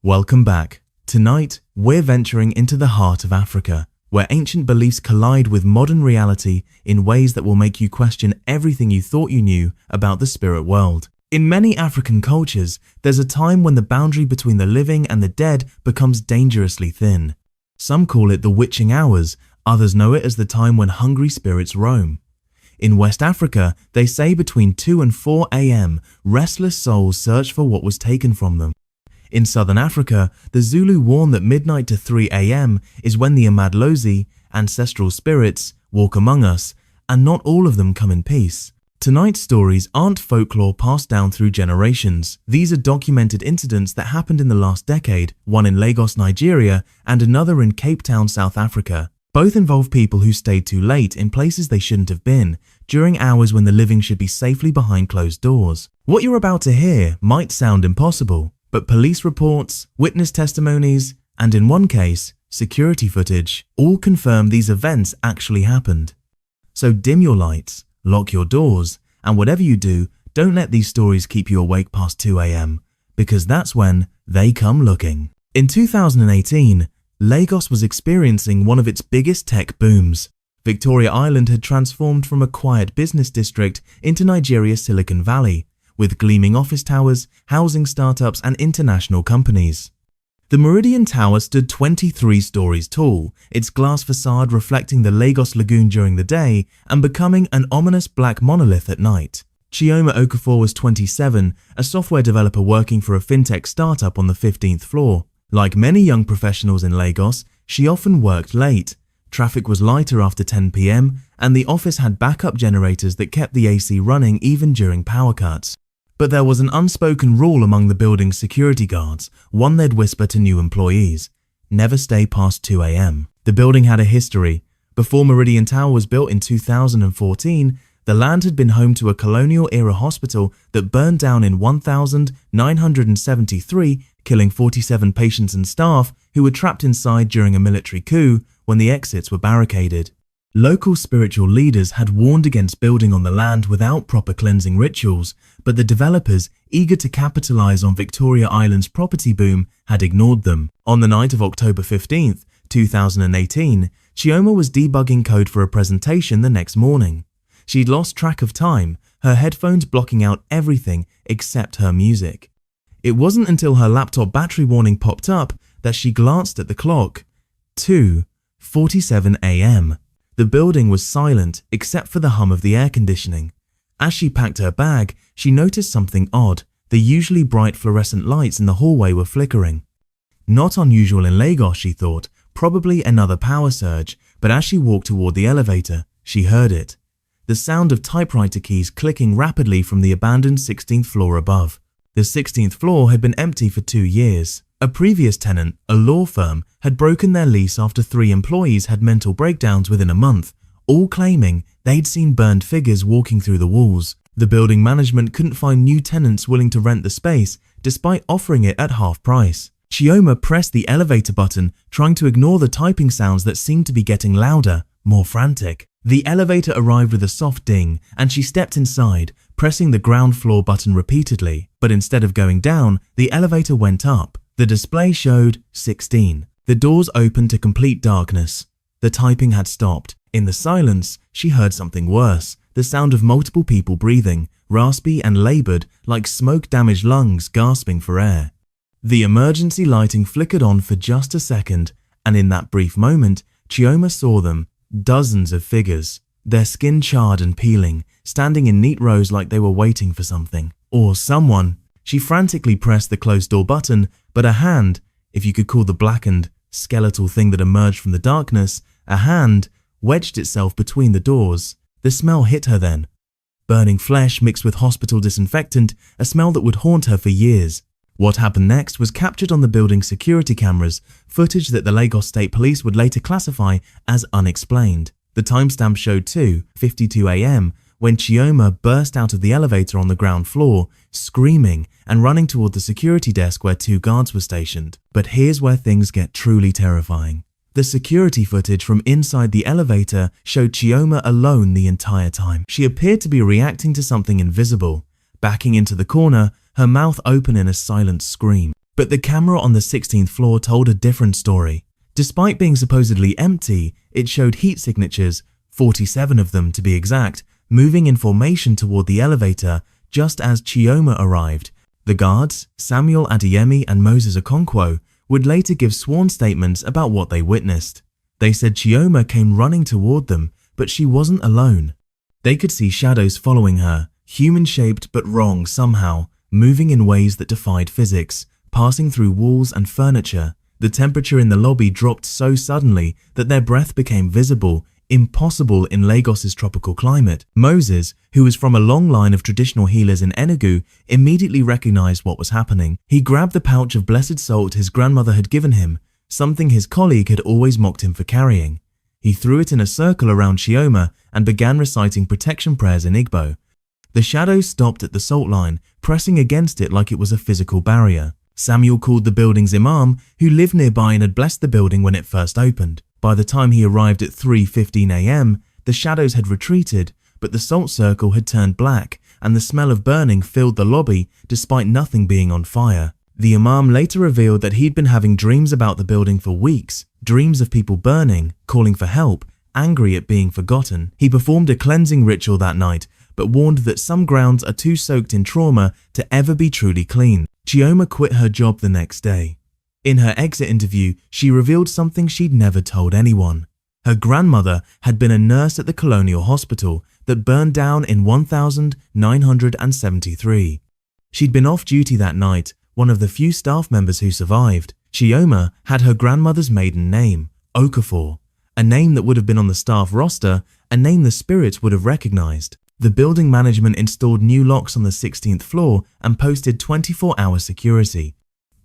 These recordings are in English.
Welcome back. Tonight, we're venturing into the heart of Africa, where ancient beliefs collide with modern reality in ways that will make you question everything you thought you knew about the spirit world. In many African cultures, there's a time when the boundary between the living and the dead becomes dangerously thin. Some call it the witching hours, others know it as the time when hungry spirits roam. In West Africa, they say between 2 and 4 a.m., restless souls search for what was taken from them. In southern Africa, the Zulu warn that midnight to 3 a.m. is when the amadlozi, ancestral spirits, walk among us, and not all of them come in peace. Tonight's stories aren't folklore passed down through generations. These are documented incidents that happened in the last decade, one in Lagos, Nigeria, and another in Cape Town, South Africa. Both involve people who stayed too late in places they shouldn't have been, during hours when the living should be safely behind closed doors. What you're about to hear might sound impossible, but police reports, witness testimonies, and in one case, security footage, all confirm these events actually happened. So dim your lights, lock your doors, and whatever you do, don't let these stories keep you awake past 2 a.m., because that's when they come looking. In 2018, Lagos was experiencing one of its biggest tech booms. Victoria Island had transformed from a quiet business district into Nigeria's Silicon Valley, with gleaming office towers, housing startups, and international companies. The Meridian Tower stood 23 stories tall, its glass facade reflecting the Lagos lagoon during the day and becoming an ominous black monolith at night. Chioma Okafor was 27, a software developer working for a fintech startup on the 15th floor. Like many young professionals in Lagos, she often worked late. Traffic was lighter after 10 p.m, and the office had backup generators that kept the AC running even during power cuts. But there was an unspoken rule among the building's security guards, one they'd whisper to new employees: never stay past 2 a.m. The building had a history. Before Meridian Tower was built in 2014, the land had been home to a colonial-era hospital that burned down in 1973, killing 47 patients and staff who were trapped inside during a military coup when the exits were barricaded. Local spiritual leaders had warned against building on the land without proper cleansing rituals, but the developers, eager to capitalize on Victoria Island's property boom, had ignored them. On the night of October 15, 2018, Chioma was debugging code for a presentation the next morning. She'd lost track of time, her headphones blocking out everything except her music. It wasn't until her laptop battery warning popped up that she glanced at the clock. 2:47 a.m. The building was silent except for the hum of the air conditioning. As she packed her bag, she noticed something odd. The usually bright fluorescent lights in the hallway were flickering. Not unusual in Lagos, she thought, probably another power surge, but as she walked toward the elevator, she heard it. The sound of typewriter keys clicking rapidly from the abandoned 16th floor above. The 16th floor had been empty for 2 years. A previous tenant, a law firm, had broken their lease after 3 employees had mental breakdowns within a month, all claiming they'd seen burned figures walking through the walls. The building management couldn't find new tenants willing to rent the space, despite offering it at half price. Chioma pressed the elevator button, trying to ignore the typing sounds that seemed to be getting louder, more frantic. The elevator arrived with a soft ding, and she stepped inside, pressing the ground floor button repeatedly. But instead of going down, the elevator went up. The display showed 16. The doors opened to complete darkness. The typing had stopped. In the silence, she heard something worse, the sound of multiple people breathing, raspy and labored, like smoke-damaged lungs gasping for air. The emergency lighting flickered on for just a second, and in that brief moment, Chioma saw them, dozens of figures, their skin charred and peeling, standing in neat rows like they were waiting for something. Or someone. She frantically pressed the closed door button, but a hand, if you could call the blackened, skeletal thing that emerged from the darkness, a hand, wedged itself between the doors. The smell hit her then. Burning flesh mixed with hospital disinfectant, a smell that would haunt her for years. What happened next was captured on the building's security cameras, footage that the Lagos State Police would later classify as unexplained. The timestamp showed 2:52 a.m. when Chioma burst out of the elevator on the ground floor, screaming and running toward the security desk where 2 guards were stationed. But here's where things get truly terrifying. The security footage from inside the elevator showed Chioma alone the entire time. She appeared to be reacting to something invisible, backing into the corner, her mouth open in a silent scream. But the camera on the 16th floor told a different story. Despite being supposedly empty, it showed heat signatures, 47 of them to be exact, moving in formation toward the elevator just as Chioma arrived. The guards, Samuel Adeyemi and Moses Okonkwo, would later give sworn statements about what they witnessed. They said Chioma came running toward them, but she wasn't alone. They could see shadows following her, human-shaped but wrong somehow, moving in ways that defied physics, passing through walls and furniture. The temperature in the lobby dropped so suddenly that their breath became visible, impossible in Lagos's tropical climate. Moses, who was from a long line of traditional healers in Enugu, immediately recognized what was happening. He grabbed the pouch of blessed salt his grandmother had given him, something his colleague had always mocked him for carrying. He threw it in a circle around Chioma and began reciting protection prayers in Igbo. The shadows stopped at the salt line, pressing against it like it was a physical barrier. Samuel called the building's imam, who lived nearby and had blessed the building when it first opened. By the time he arrived at 3:15 a.m., the shadows had retreated, but the salt circle had turned black and the smell of burning filled the lobby despite nothing being on fire. The imam later revealed that he'd been having dreams about the building for weeks, dreams of people burning, calling for help, angry at being forgotten. He performed a cleansing ritual that night, but warned that some grounds are too soaked in trauma to ever be truly clean. Chioma quit her job the next day. In her exit interview, she revealed something she'd never told anyone. Her grandmother had been a nurse at the colonial hospital that burned down in 1973. She'd been off duty that night, one of the few staff members who survived. Chioma had her grandmother's maiden name, Okafor, a name that would have been on the staff roster, a name the spirits would have recognized. The building management installed new locks on the 16th floor and posted 24-hour security.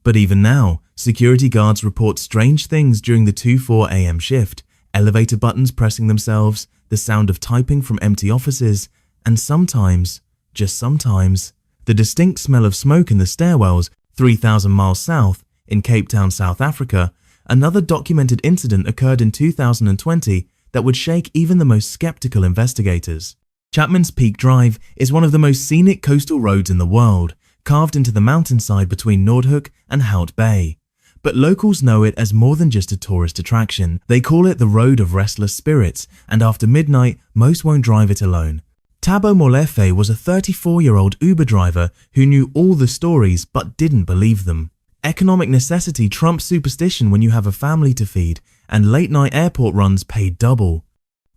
But even now, security guards report strange things during the 2:04 a.m. shift, elevator buttons pressing themselves, the sound of typing from empty offices, and sometimes, just sometimes, the distinct smell of smoke in the stairwells 3,000 miles south in Cape Town, South Africa. Another documented incident occurred in 2020 that would shake even the most skeptical investigators. Chapman's Peak Drive is one of the most scenic coastal roads in the world, carved into the mountainside between Noordhoek and Hout Bay. But locals know it as more than just a tourist attraction. They call it the Road of Restless Spirits, and after midnight, most won't drive it alone. Thabo Molefe was a 34-year-old Uber driver who knew all the stories but didn't believe them. Economic necessity trumps superstition when you have a family to feed, and late-night airport runs pay double.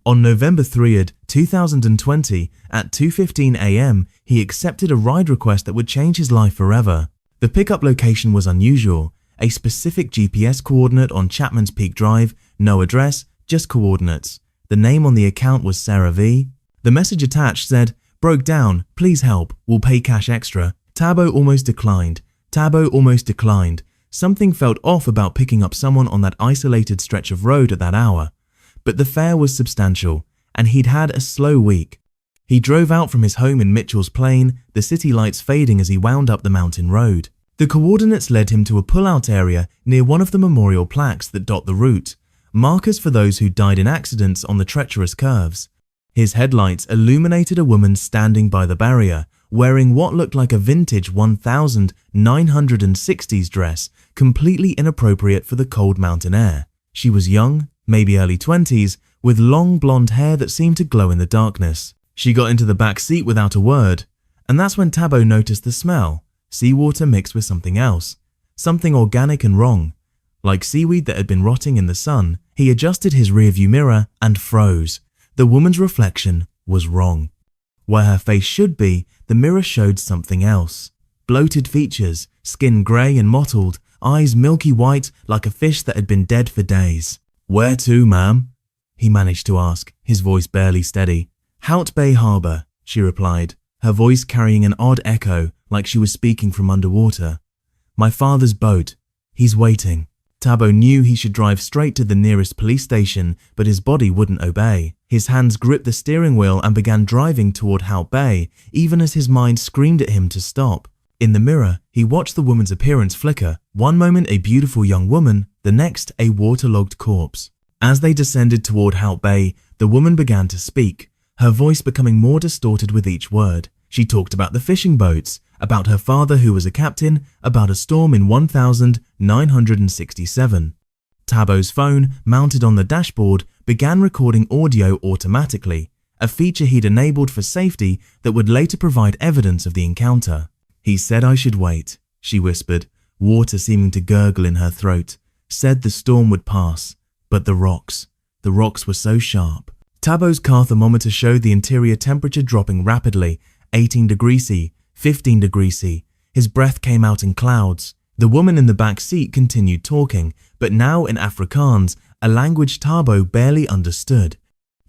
On November 3rd, 2020, at 2:15 a.m., he accepted a ride request that would change his life forever. The pickup location was unusual, a specific GPS coordinate on Chapman's Peak Drive, no address, just coordinates. The name on the account was Sarah V. The message attached said, "Broke down, please help, we'll pay cash extra." Thabo almost declined. Something felt off about picking up someone on that isolated stretch of road at that hour. But the fare was substantial, and he'd had a slow week. He drove out from his home in Mitchell's Plain, the city lights fading as he wound up the mountain road. The coordinates led him to a pull-out area near one of the memorial plaques that dot the route, markers for those who died in accidents on the treacherous curves. His headlights illuminated a woman standing by the barrier, wearing what looked like a vintage 1960s dress, completely inappropriate for the cold mountain air. She was young, maybe early 20s, with long blonde hair that seemed to glow in the darkness. She got into the back seat without a word, and that's when Thabo noticed the smell, seawater mixed with something else, something organic and wrong. Like seaweed that had been rotting in the sun, he adjusted his rearview mirror and froze. The woman's reflection was wrong. Where her face should be, the mirror showed something else. Bloated features, skin grey and mottled, eyes milky white like a fish that had been dead for days. "Where to, ma'am?" he managed to ask, his voice barely steady. "Hout Bay Harbour," she replied, her voice carrying an odd echo like she was speaking from underwater. "My father's boat. He's waiting." Thabo knew he should drive straight to the nearest police station, but his body wouldn't obey. His hands gripped the steering wheel and began driving toward Hout Bay, even as his mind screamed at him to stop. In the mirror, he watched the woman's appearance flicker. One moment a beautiful young woman, the next a waterlogged corpse. As they descended toward Hout Bay, the woman began to speak, her voice becoming more distorted with each word. She talked about the fishing boats, about her father who was a captain, about a storm in 1967. Tabo's phone, mounted on the dashboard, began recording audio automatically, a feature he'd enabled for safety that would later provide evidence of the encounter. "He said I should wait," she whispered, water seeming to gurgle in her throat. "Said the storm would pass, but the rocks were so sharp." Tabo's car thermometer showed the interior temperature dropping rapidly, 18 degrees C, 15 degrees C. His breath came out in clouds. The woman in the back seat continued talking, but now in Afrikaans, a language Tabo barely understood.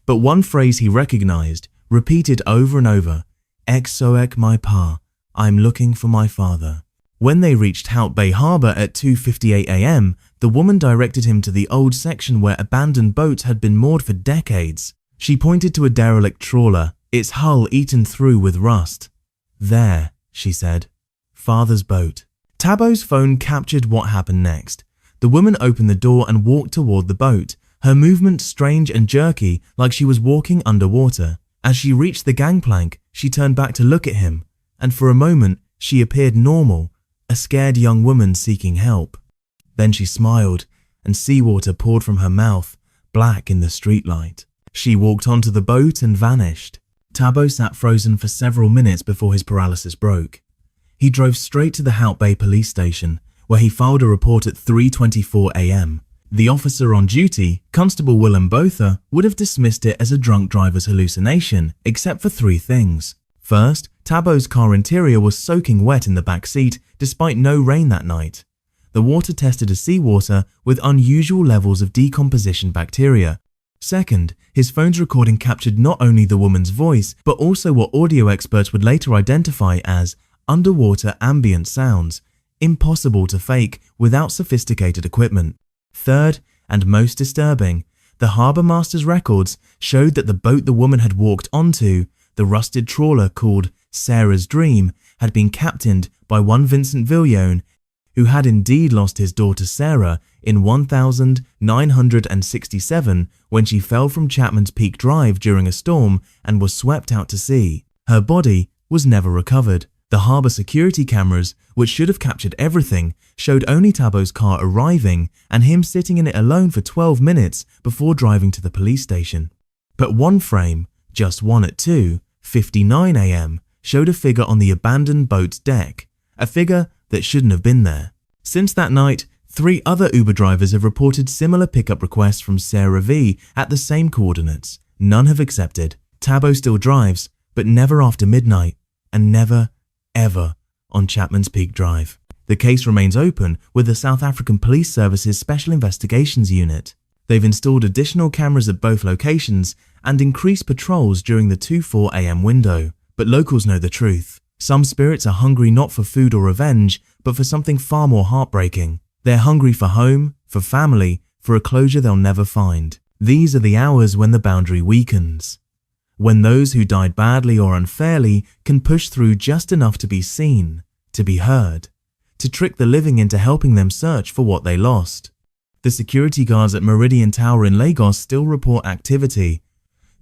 But one phrase he recognized, repeated over and over, "Ek soek my pa, I'm looking for my father." When they reached Hout Bay Harbour at 2:58 a.m., the woman directed him to the old section where abandoned boats had been moored for decades. She pointed to a derelict trawler, its hull eaten through with rust. "There," she said, "Father's boat." Tabo's phone captured what happened next. The woman opened the door and walked toward the boat, her movement strange and jerky like she was walking underwater. As she reached the gangplank, she turned back to look at him, and for a moment she appeared normal, a scared young woman seeking help. Then she smiled, and seawater poured from her mouth, black in the streetlight. She walked onto the boat and vanished. Tabo sat frozen for several minutes before his paralysis broke. He drove straight to the Hout Bay police station, where he filed a report at 3:24 a.m. The officer on duty, Constable Willem Botha, would have dismissed it as a drunk driver's hallucination, except for three things. First, Tabo's car interior was soaking wet in the back seat despite no rain that night. The water tested as seawater with unusual levels of decomposition bacteria. Second, his phone's recording captured not only the woman's voice, but also what audio experts would later identify as underwater ambient sounds, impossible to fake without sophisticated equipment. Third, and most disturbing, the harbour master's records showed that the boat the woman had walked onto, the rusted trawler called Sarah's Dream, had been captained by one Vincent Viljoen, who had indeed lost his daughter Sarah in 1967 when she fell from Chapman's Peak Drive during a storm and was swept out to sea. Her body was never recovered. The harbour security cameras, which should have captured everything, showed only Tabo's car arriving and him sitting in it alone for 12 minutes before driving to the police station. But one frame, just one at 2:59 a.m, showed a figure on the abandoned boat's deck, a figure that shouldn't have been there. Since that night, 3 other Uber drivers have reported similar pickup requests from Sarah V at the same coordinates. None have accepted. Tabo still drives, but never after midnight, and never, ever on Chapman's Peak Drive. The case remains open with the South African Police Service's Special Investigations Unit. They've installed additional cameras at both locations and increased patrols during the 2:04 a.m. window. But locals know the truth. Some spirits are hungry not for food or revenge, but for something far more heartbreaking. They're hungry for home, for family, for a closure they'll never find. These are the hours when the boundary weakens. When those who died badly or unfairly can push through just enough to be seen, to be heard, to trick the living into helping them search for what they lost. The security guards at Meridian Tower in Lagos still report activity.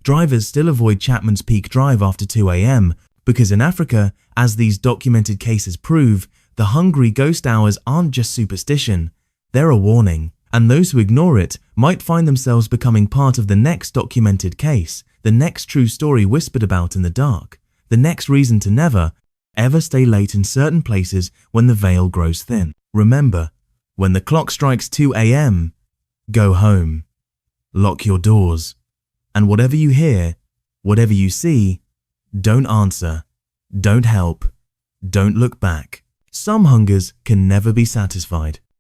Drivers still avoid Chapman's Peak Drive after 2 a.m. because in Africa, as these documented cases prove, the hungry ghost hours aren't just superstition, they're a warning. And those who ignore it might find themselves becoming part of the next documented case, the next true story whispered about in the dark, the next reason to never, ever stay late in certain places when the veil grows thin. Remember, when the clock strikes 2 a.m, go home, lock your doors, and whatever you hear, whatever you see, don't answer, don't help, don't look back. Some hungers can never be satisfied.